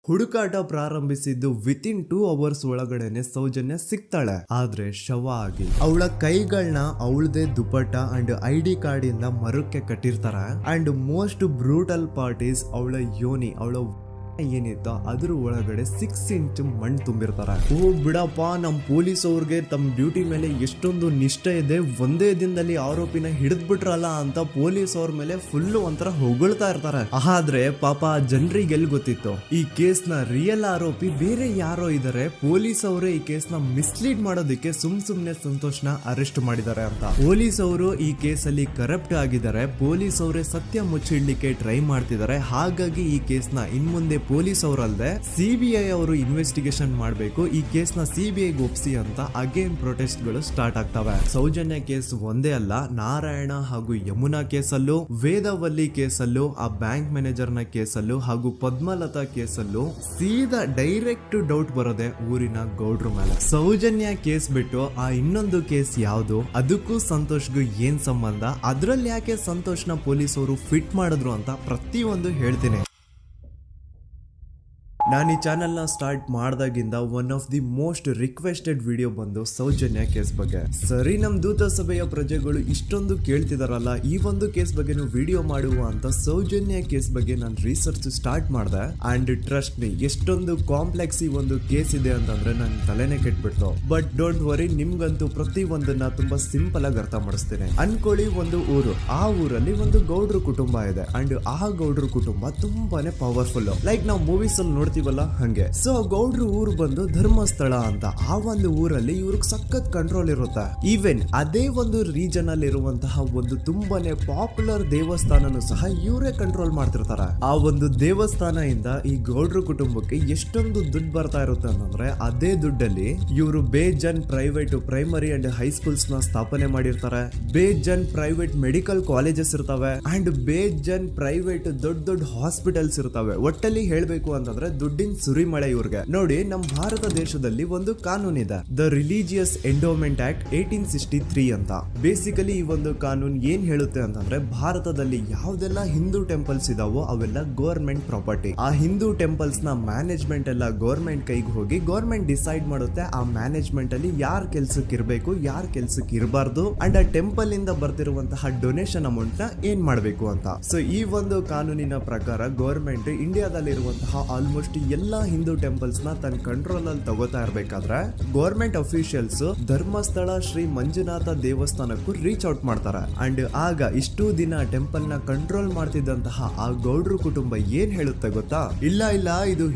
ಹುಡುಕಾಟ ಪ್ರಾರಂಭಿಸಿದ್ದು within 2 hours ಒಳಗಡೆನೆ ಸೌಜನ್ಯ ಸಿಗ್ತಾಳೆ. ಆದ್ರೆ ಶವ ಆಗಿ ಅವಳ ಕೈಗಳನ್ನ ಅವಳದೇ ದುಪಟ್ಟ ಅಂಡ್ ID ಕಾರ್ಡ್ ಇಂದ ಮರಕ್ಕೆ ಕಟ್ಟಿರ್ತಾರೆ. And most brutal part is ಅವಳ ಯೋನಿ, ಅವಳ ಏನಿತ್ತು ಅದ್ರ ಒಳಗಡೆ 6 ಇಂಚ್ ಮಣ್ಣು ತುಂಬಿರ್ತಾರೆ. ಓ ಬಿಡಪ್ಪ, ನಮ್ ಪೊಲೀಸ್ ಅವ್ರಿಗೆ ತಮ್ಮ ಡ್ಯೂಟಿ ಮೇಲೆ ಎಷ್ಟೊಂದು ನಿಷ್ಠೆ ಇದೆ, ಒಂದೇ ದಿನದಲ್ಲಿ ಆರೋಪಿನ ಹಿಡಿದ್ ಬಿಟ್ರಲ್ಲ ಅಂತ ಪೊಲೀಸ್ ಅವ್ರ ಮೇಲೆ ಫುಲ್ ಒಂಥರ ಹೊಗಳ್ತಾ ಇರ್ತಾರೆ. ಆದ್ರೆ ಪಾಪ ಜನರಿಗೆ ಎಲ್ಲಿ ಗೊತ್ತಿತ್ತು ಈ ಕೇಸ್ ನ ರಿಯಲ್ ಆರೋಪಿ ಬೇರೆ ಯಾರೋ ಇದಾರೆ, ಪೊಲೀಸ್ ಅವರೇ ಈ ಕೇಸ್ ನ ಮಿಸ್ಲೀಡ್ ಮಾಡೋದಕ್ಕೆ ಸುಮ್ನೆ ಸಂತೋಷ್ನ ಅರೆಸ್ಟ್ ಮಾಡಿದ್ದಾರೆ ಅಂತ. ಪೊಲೀಸ್ ಅವರು ಈ ಕೇಸ್ ಅಲ್ಲಿ ಕರಪ್ಟ್ ಆಗಿದ್ದಾರೆ, ಪೊಲೀಸ್ ಅವರೇ ಸತ್ಯ ಮುಚ್ಚಿಡ್ಲಿಕ್ಕೆ ಟ್ರೈ ಮಾಡ್ತಿದ್ದಾರೆ. ಹಾಗಾಗಿ ಈ ಕೇಸ್ ನ ಇನ್ಮುಂದೆ ಪೊಲೀಸ್ ಅವರಲ್ಲದೆ CBI ಅವರು ಇನ್ವೆಸ್ಟಿಗೇಷನ್ ಮಾಡಬೇಕು, ಈ ಕೇಸ್ ನ CBI ಒಪ್ಸಿ ಅಂತ ಅಗೇನ್ ಪ್ರೊಟೆಸ್ಟ್ ಗಳು ಸ್ಟಾರ್ಟ್ ಆಗ್ತವೆ. ಸೌಜನ್ಯ ಕೇಸ್ ಒಂದೇ ಅಲ್ಲ, ನಾರಾಯಣ ಹಾಗೂ ಯಮುನಾ ಕೇಸಲ್ಲೂ, ವೇದವಲ್ಲಿ ಕೇಸಲ್ಲೂ, ಆ ಬ್ಯಾಂಕ್ ಮ್ಯಾನೇಜರ್ ನ ಕೇಸಲ್ಲೂ ಹಾಗೂ ಪದ್ಮಲತಾ ಕೇಸಲ್ಲೂ ಸೀದಾ ಡೈರೆಕ್ಟ್ ಡೌಟ್ ಬರೋದೆ ಊರಿನ ಗೌಡ್ರ ಮೇಲೆ. ಸೌಜನ್ಯ ಕೇಸ್ ಬಿಟ್ಟು ಆ ಇನ್ನೊಂದು ಕೇಸ್ ಯಾವುದು, ಅದಕ್ಕೂ ಸಂತೋಷ್ಗೂ ಏನ್ ಸಂಬಂಧ, ಅದ್ರಲ್ಲಿ ಯಾಕೆ ಸಂತೋಷ್ನ ಪೊಲೀಸ್ ಅವರು ಫಿಟ್ ಮಾಡಿದ್ರು ಅಂತ ಪ್ರತಿಯೊಂದು ಹೇಳ್ತೀನಿ. ನಾನು ಈ ಚಾನೆಲ್ ನ ಸ್ಟಾರ್ಟ್ ಮಾಡ್ದಾಗಿಂದ one of the most requested video ಬಂದು ಸೌಜನ್ಯ ಕೇಸ್ ಬಗ್ಗೆ. ಸರಿ, ನಮ್ ದೂತ ಸಭೆಯ ಪ್ರಜೆಗಳು ಇಷ್ಟೊಂದು ಕೇಳ್ತಿದಾರಲ್ಲ, ಈ ಒಂದು ಕೇಸ್ ಬಗ್ಗೆ ವಿಡಿಯೋ ಮಾಡುವ ಅಂತ ಸೌಜನ್ಯ ಕೇಸ್ ಬಗ್ಗೆ ನಾನು ರಿಸರ್ಚ್ ಸ್ಟಾರ್ಟ್ ಮಾಡಿದೆ. ಅಂಡ್ ಟ್ರಸ್ಟ್ ಮೀ, ಎಷ್ಟೊಂದು ಕಾಂಪ್ಲೆಕ್ಸ್ ಈ ಒಂದು ಕೇಸ್ ಇದೆ ಅಂತಂದ್ರೆ ನನ್ ತಲೆನೇ ಕೆಟ್ಬಿಡ್ತು. ಬಟ್ ಡೋಂಟ್ ವರಿ, ನಿಮ್ಗಂತೂ ಪ್ರತಿ ಒಂದನ್ನ ತುಂಬಾ ಸಿಂಪಲ್ ಆಗಿ ಅರ್ಥ ಮಾಡಿಸ್ತೇನೆ. ಅನ್ಕೊಳ್ಳಿ, ಒಂದು ಊರು, ಆ ಊರಲ್ಲಿ ಒಂದು ಗೌಡ್ರ ಕುಟುಂಬ ಇದೆ. ಅಂಡ್ ಆ ಗೌಡ್ರ ಕುಟುಂಬ ತುಂಬಾನೇ ಪವರ್ಫುಲ್, ಲೈಕ್ ನಾವು ಮೂವೀಸ್ ಅಲ್ಲಿ ನೋಡ್ತೀವಲ್ಲ ಹಂಗೆ. ಸೊ ಗೌಡ್ರು ಊರು ಬಂದು ಧರ್ಮಸ್ಥಳ ಅಂತ, ಆ ಒಂದು ಊರಲ್ಲಿ ಇವ್ರಿಗೆ ಸಖತ್ ಕಂಟ್ರೋಲ್ ಇರುತ್ತೆ. ಈವನ್ ಅದೇ ಒಂದು ರೀಜನ್ ಅಲ್ಲಿ ಇರುವಂತಹ ಒಂದು ತುಂಬಾನೇ ಪಾಪ್ಯುಲರ್ ದೇವಸ್ಥಾನನು ಸಹ ಇವರೇ ಕಂಟ್ರೋಲ್ ಮಾಡ್ತಿರ್ತಾರೆ. ಆ ಒಂದು ದೇವಸ್ಥಾನ ಇಂದ ಈ ಗೌಡ್ರ ಕುಟುಂಬಕ್ಕೆ ಎಷ್ಟೊಂದು ದುಡ್ಡು ಬರ್ತಾ ಇರುತ್ತೆ ಅಂತಂದ್ರೆ, ಅದೇ ದುಡ್ಡಲ್ಲಿ ಇವರು ಬೇಜನ್ ಪ್ರೈವೇಟ್ ಪ್ರೈಮರಿ ಅಂಡ್ ಹೈಸ್ಕೂಲ್ಸ್ ನ ಸ್ಥಾಪನೆ ಮಾಡಿರ್ತಾರೆ, ಬೇಜನ್ ಪ್ರೈವೇಟ್ ಮೆಡಿಕಲ್ ಕಾಲೇಜಸ್ ಇರ್ತವೆ, ಅಂಡ್ ಬೇಜನ್ ಪ್ರೈವೇಟ್ ದೊಡ್ಡ ಹಾಸ್ಪಿಟಲ್ಸ್ ಇರ್ತವೆ. ಒಟ್ಟಲ್ಲಿ ಹೇಳ್ಬೇಕು ಅಂತಂದ್ರೆ ದುಡ್ಡಿನ ಸುರಿಮಳೆ ಇವ್ರಿಗೆ. ನೋಡಿ, ನಮ್ಮ ಭಾರತ ದೇಶದಲ್ಲಿ ಒಂದು ಕಾನೂನಿದೆ, ದ ರಿಲಿಜಿಯಸ್ ಎಂಡೋಮೆಂಟ್ ಆಕ್ಟ್ 1863 ಅಂತ. ಬೇಸಿಕಲಿ ಈ ಒಂದು ಕಾನೂನು ಏನ್ ಹೇಳುತ್ತೆ ಅಂತಂದ್ರೆ, ಭಾರತದಲ್ಲಿ ಯಾವ್ದೆಲ್ಲ ಹಿಂದೂ ಟೆಂಪಲ್ಸ್ ಇದಾವೋ ಅವೆಲ್ಲ ಗವರ್ಮೆಂಟ್ ಪ್ರಾಪರ್ಟಿ. ಆ ಹಿಂದೂ ಟೆಂಪಲ್ಸ್ ನ ಮ್ಯಾನೇಜ್ಮೆಂಟ್ ಎಲ್ಲ ಗವರ್ಮೆಂಟ್ ಕೈಗೆ ಹೋಗಿ ಗವರ್ಮೆಂಟ್ ಡಿಸೈಡ್ ಮಾಡುತ್ತೆ ಆ ಮ್ಯಾನೇಜ್ಮೆಂಟ್ ಅಲ್ಲಿ ಯಾರ್ ಕೆಲ್ಸಕ್ಕೆ ಇರಬೇಕು, ಯಾರ್ ಕೆಲ್ಸಕ್ಕೆ ಇರಬಾರ್ದು, ಅಂಡ್ ಆ ಟೆಂಪಲ್ ಇಂದ ಬರ್ತಿರುವಂತಹ ಡೊನೇಷನ್ ಅಮೌಂಟ್ ನ ಏನ್ ಮಾಡ್ಬೇಕು ಅಂತ. ಸೊ ಈ ಒಂದು ಕಾನೂನಿನ ಪ್ರಕಾರ ಗವರ್ಮೆಂಟ್ ಇಂಡಿಯಾದಲ್ಲಿ ಇರುವಂತಹ ಆಲ್ಮೋಸ್ಟ್ ಎಲ್ಲಾ ಹಿಂದೂ ಟೆಂಪಲ್ಸ್ ನ ತನ್ನ ಕಂಟ್ರೋಲ್ ಅಲ್ಲಿ ತಗೋತಾ ಇರ್ಬೇಕಾದ್ರೆ ಗವರ್ಮೆಂಟ್ ಅಫಿಷಿಯಲ್ಸ್ ಧರ್ಮಸ್ಥಳ ಶ್ರೀ ಮಂಜುನಾಥ ದೇವಸ್ಥಾನಕ್ಕೂ ರೀಚ್ ಔಟ್ ಮಾಡ್ತಾರೆ. ಅಂಡ್ ಆಗ ಇಷ್ಟು ದಿನ ಟೆಂಪಲ್ ನ ಕಂಟ್ರೋಲ್ ಮಾಡ್ತಿದ್ದಂತಹ ಆ ಗೌಡ್ರ ಕುಟುಂಬ ಏನ್ ಹೇಳುತ್ತೆ ಗೊತ್ತಾ, ಇಲ್ಲ ಇದು